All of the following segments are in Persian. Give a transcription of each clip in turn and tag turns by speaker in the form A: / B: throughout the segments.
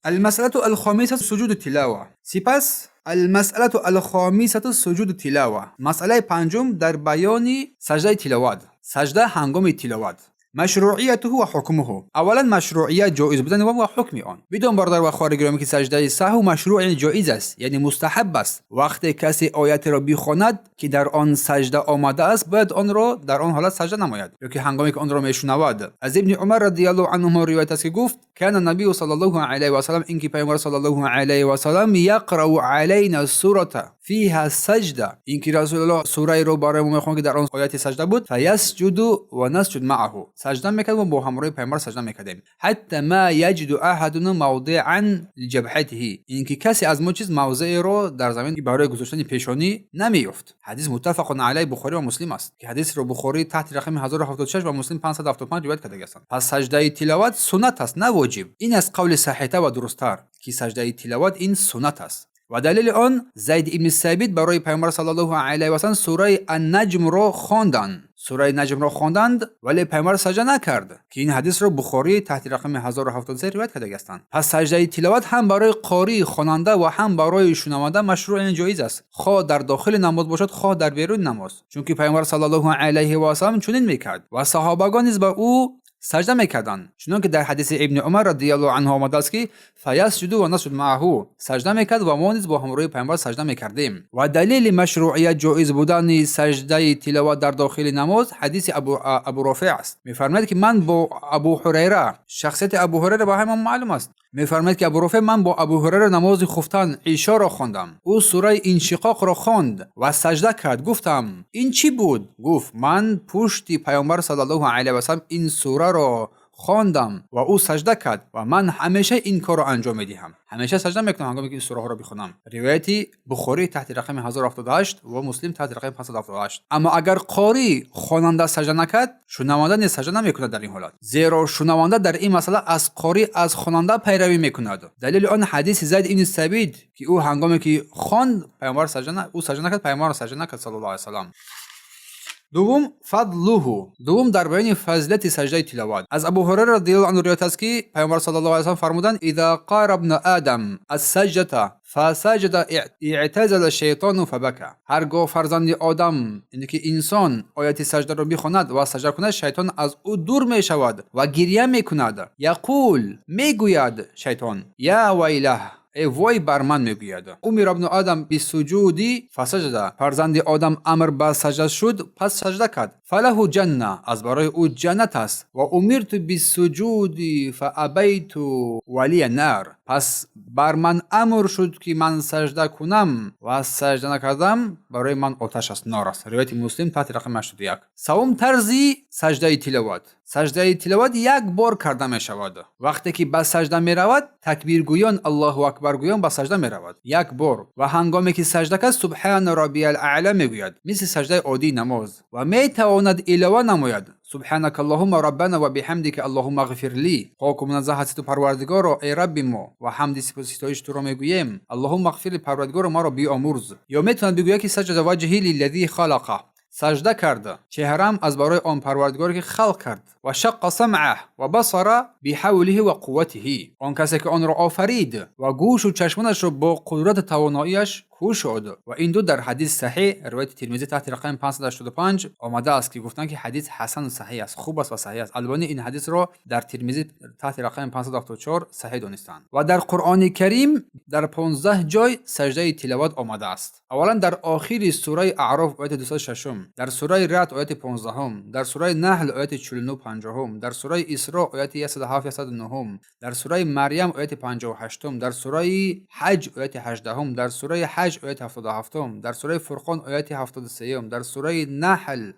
A: المسألة الخامسة سجود التلاوة. سپس المسألة الخامسة سجود التلاوة. مسئله پنجم در بیان سجده تلاوت. سجده هنگام تلاوت. مشروعیته و حکمه. اولا مشروعیت جایز بودن و حکم آن. بدون برادر و خواهر گرامی که سجده سهو مشروع یعنی جایز است، یعنی مستحب است. وقتی کسی آیت را بخواند که در آن سجده آمده است باید آن را در آن حالت سجده نماید، یا که هنگامی که آن را میشنود. از ابن عمر رضی الله عنهما روایت است که گفت کان النبی صلی الله علیه و سلم، اینکه پیامبر صلی الله علیه و سلم یقرأ علینا سوره فیها سجده، اینکه رسول الله سوره رو برای ما میخوان که در آن آیت سجده بود. فیسجد و نسجد معه، سجده میکرد و با همراه پیامبر سجده میکردیم. حتی ما یجد احدنا موضعا لجبهته، اینکه کسی از ما چیز موضعی رو در زمین برای گذاشتن پیشانی نمیافت. حدیث متفق علیه بخاری و مسلم است که حدیث رو بخاری تحت رقم 1076 و مسلم 575 روایت کرده است. پس سجده تلاوت سنت است نه واجب. این از قول صحیح و درست‌تر که سجده تلاوت این سنت است. و دلیل آن زید ابن ثابت برای پیامبر صلی الله علیه و سلم سوره النجم را خواندند. سوره نجم را خواندند ولی پیامبر سجده نکرد که این حدیث را بخاری تحت رقم 1073 روایت کرده است. پس سجده تلاوت هم برای قاری خواننده و هم برای شنونده مشروع و جایز است، خواه در داخل نماز باشد خواه در بیرون نماز، چون که پیامبر صلی الله علیه و سلم چنین میکرد و صحابگان نیز به او سجده میکردند، چنانکه در حدیث ابن عمر رضی الله عنه آمده است که فیسجد و نسجد معه، سجده میکرد و ما نیز با همراه پیامبر سجده میکردیم. و دلیل مشروعیت جایز بودن سجده تلاوت در داخل نماز حدیث ابو رافع است. میفرماید که من با ابو هریره، شخصیت ابو هریره با همه معلوم است، میفرماید که ابو رافع من با ابو هریره نماز خفتن عشا را خواندم، او سوره انشقاق را خواند و سجده کرد. گفتم این چی بود؟ گفت من پشت پیامبر صلی الله علیه و سلم این سوره را خواندم و او سجده کرد و من همیشه این کار را انجام میدهم، همیشه سجده میکنم هنگامی که این سوره ها را بخونم. روایتی بخاری تحت رقم 1078 و مسلم تحت رقم 578. اما اگر قاری خواننده سجده نکرد، شنونده نیز سجده نمیکند در این حالت، زیرا شنونده در این مسئله از قاری از خواننده پیروی میکند. دلیل آن حدیث زید ابن ثابت که او هنگامی که خواند پیامبر سجده نکرد، پیامبر سجده نکرد صلی الله علیه و سلم. دوم فضله. دوم در بیان فضیلت سجده تلاوت. از ابو هریره رضی الله عنه روایت است که پیامبر صلی الله علیه و سلم فرمودند اذا قار ابن آدم السجده فسجد اعتزل الشیطان فبكى. هرگاه فرزند آدم، یعنی که انسان، آیت سجده را بخواند و سجده کند، شیطان از او دور می شود و گریه می کند. یقول، میگوید شیطان، یا ویله، ای وای بر من، میگوید امر ابن آدم بسجودی فسجد، فرزند آدم امر به سجده شد پس سجده کرد. فله جنه، از برای او جنت است. و امرت بسجودی فابیت ولی النار، پس بر من امر شد که من سجده کنم و سجده نکردم برای من آتش است، نار است. روایت مسلم تحت رقم 81. سوم طرزی سجده تلاوت. سجده تلاوت یک بار کرده می شود. وقتی که به سجده می رود تکبیر گویان الله اکبر گویان به سجده می رود یک بار، و هنگامی که سجده کرد سبحان ربی الاعلی می گوید مثل سجده عادی نماز، و می تواند علاوه نماید سبحانك اللهم ربنا و بحمدك اللهم اغفر لی، پاک و منزه هستی تو پروردگار ای رب ما و حمد ستایش تو را میگوییم اللهم اغفر لی، پروردگار ما را بیامرز. یا میتواند بگوید که سجد وجهی للذی خلقه، سجده کرده چهرم از برای آن پروردگاری که خلق کرد. و شق سمعه و بصره بحوله و قوته، آن کسی که آن را آفرید و گوش و چشمانش را با قدرت تواناییش شد. و این دو در حدیث صحیح روایت ترمذی تحت رقم 585 آمده است که گفتند که حدیث حسن صحیح است، خوب است و صحیح است. البانی این حدیث را در ترمذی تحت رقم 574 صحیح دانستند. و در قرآن کریم در 15 جای سجده تلاوت آمده است. اولا در آخر سوره اعراف آیت 206، در سوره رعد آیت 15، در سوره نحل آیت 49 50، در سوره اسراء آیت 107 109، در سوره مریم آیت 58، در سوره حج آیت 18، در سوره حج آیت 77، در سوره فرقان آیت 73،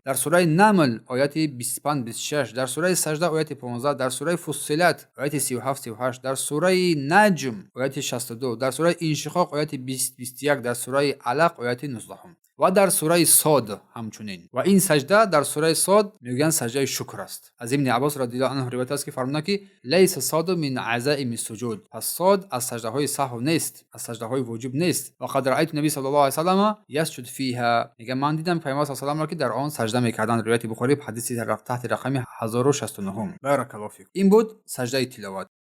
A: در سوره نمل آیت 25 26، در سوره سجده آیت 15، در سوره فصلت آیت 37 38، در سوره نجم آیت 62، در سوره انشقاق آیت 20 21، در سوره علق آیت 19 و در سوره صاد همچنین. و این سجده در سوره صاد میگن سجده شکر است. از ابن عباس رضی الله عنه روایت است که فرمودند که لیس صاد من عزائم السجود، پس صاد از سجده های سهو نیست، از سجده های واجب نیست. و قد رأیت نبی صلی الله علیه و سلم یسجد فیها، میگه من دیدم پیامبر صلی الله علیه و سلم را که در آن سجده میکردند. روایت بخاری حدیث تحت رقم 1069. بارک الله فیک. این بود سجده تلاوت.